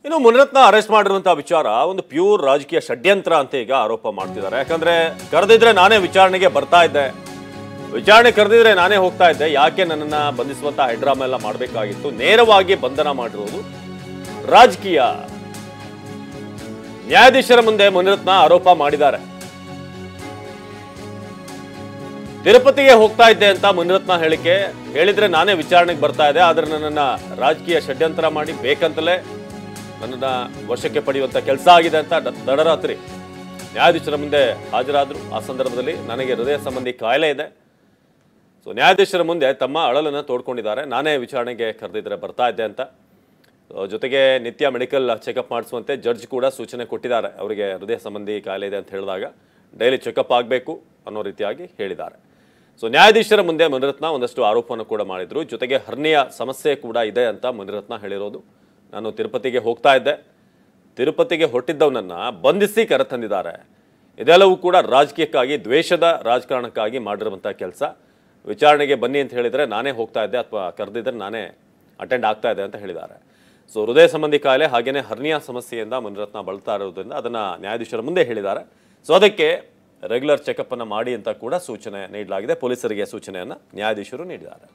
ಇನ್ನು ಮುನಿರತ್ನ ಅರೆಸ್ಟ್ ಮಾಡಿರುವಂತಹ ವಿಚಾರ ಒಂದು ಪ್ಯೂರ್ ರಾಜಕೀಯ ಷಡ್ಯಂತ್ರ ಅಂತ ಈಗ ಆರೋಪ ಮಾಡ್ತಿದ್ದಾರೆ. ಯಾಕಂದ್ರೆ ಕರೆದಿದ್ರೆ ನಾನೇ ವಿಚಾರಣೆಗೆ ಬರ್ತಾ ಇದ್ದೆ, ವಿಚಾರಣೆ ಕರೆದಿದ್ರೆ ನಾನೇ ಹೋಗ್ತಾ ಇದ್ದೆ, ಯಾಕೆ ನನ್ನನ್ನ ಬಂಧಿಸುವಂತ ಹೈಡ್ರಾಮಾ ಎಲ್ಲ ಮಾಡಬೇಕಾಗಿತ್ತು, ನೇರವಾಗಿ ಬಂಧನ ಮಾಡಿರುವುದು ರಾಜಕೀಯ. ನ್ಯಾಯಾಧೀಶರ ಮುಂದೆ ಮುನಿರತ್ನ ಆರೋಪ ಮಾಡಿದ್ದಾರೆ. ತಿರುಪತಿಗೆ ಹೋಗ್ತಾ ಇದ್ದೆ ಅಂತ ಮುನಿರತ್ನ ಹೇಳಿದ್ರೆ ನಾನೇ ವಿಚಾರಣೆಗೆ ಬರ್ತಾ ಇದ್ದೆ, ಆದ್ರೆ ನನ್ನನ್ನ ರಾಜಕೀಯ ಷಡ್ಯಂತ್ರ ಮಾಡಿ ಬೇಕಂತಲೇ ನನ್ನನ್ನ ವಶಕ್ಕೆ ಪಡೆಯುವಂತ ಕೆಲಸ ಆಗಿದೆ ಅಂತ ತಡರಾತ್ರಿ ನ್ಯಾಯಾಧೀಶರ ಮುಂದೆ ಹಾಜರಾದ್ರು. ಆ ಸಂದರ್ಭದಲ್ಲಿ ನನಗೆ ಹೃದಯ ಸಂಬಂಧಿ ಕಾಯಿಲೆ ಇದೆ, ಸೊ ನ್ಯಾಯಾಧೀಶರ ಮುಂದೆ ತಮ್ಮ ಅಳಲನ್ನು ತೋಡ್ಕೊಂಡಿದ್ದಾರೆ. ನಾನೇ ವಿಚಾರಣೆಗೆ ಕರೆದಿದ್ರೆ ಬರ್ತಾ ಇದ್ದೆ ಅಂತ. ಜೊತೆಗೆ ನಿತ್ಯ ಮೆಡಿಕಲ್ ಚೆಕಪ್ ಮಾಡಿಸುವಂತೆ ಜಡ್ಜ್ ಕೂಡ ಸೂಚನೆ ಕೊಟ್ಟಿದ್ದಾರೆ. ಅವರಿಗೆ ಹೃದಯ ಸಂಬಂಧಿ ಕಾಯಿಲೆ ಇದೆ ಅಂತ ಹೇಳಿದಾಗ ಡೈಲಿ ಚೆಕಪ್ ಆಗಬೇಕು ಅನ್ನೋ ರೀತಿಯಾಗಿ ಹೇಳಿದ್ದಾರೆ. ಸೊ ನ್ಯಾಯಾಧೀಶರ ಮುಂದೆ ಮುನಿರತ್ನ ಒಂದಷ್ಟು ಆರೋಪವನ್ನು ಕೂಡ ಮಾಡಿದ್ರು. ಜೊತೆಗೆ ಹರ್ನಿಯ ಸಮಸ್ಯೆ ಕೂಡ ಇದೆ ಅಂತ ಮುನಿರತ್ನ ಹೇಳಿರೋದು. ನಾನು ತಿರುಪತಿಗೆ ಹೋಗ್ತಾ ಇದ್ದೆ, ತಿರುಪತಿಗೆ ಹೊರಟಿದ್ದವನನ್ನ ಬಂಧಿಸಿ ಕರೆತಂದಿದ್ದಾರೆ. ಇದೆಲ್ಲವೂ ಕೂಡ ರಾಜಕೀಯಕ್ಕಾಗಿ, ದ್ವೇಷದ ರಾಜಕಾರಣಕ್ಕಾಗಿ ಮಾಡಿರುವಂಥ ಕೆಲಸ. ವಿಚಾರಣೆಗೆ ಬನ್ನಿ ಅಂತ ಹೇಳಿದರೆ ನಾನೇ ಹೋಗ್ತಾ ಇದ್ದೆ, ಅಥವಾ ಕರೆದಿದ್ದರೆ ನಾನೇ ಅಟೆಂಡ್ ಆಗ್ತಾ ಇದ್ದೆ ಅಂತ ಹೇಳಿದ್ದಾರೆ. ಸೊ ಹೃದಯ ಸಂಬಂಧಿ ಕಾಯಿಲೆ ಹಾಗೆಯೇ ಹರ್ನಿಯಾ ಸಮಸ್ಯೆಯಿಂದ ಮುನಿರತ್ನ ಬಳಲ್ತಾ ಇರೋದ್ರಿಂದ ಅದನ್ನು ನ್ಯಾಯಾಧೀಶರ ಮುಂದೆ ಹೇಳಿದ್ದಾರೆ. ಸೊ ಅದಕ್ಕೆ ರೆಗ್ಯುಲರ್ ಚೆಕಪ್ ಅನ್ನು ಮಾಡಿ ಅಂತ ಕೂಡ ಸೂಚನೆ ನೀಡಲಾಗಿದೆ. ಪೊಲೀಸರಿಗೆ ಸೂಚನೆಯನ್ನು ನ್ಯಾಯಾಧೀಶರು ನೀಡಿದ್ದಾರೆ.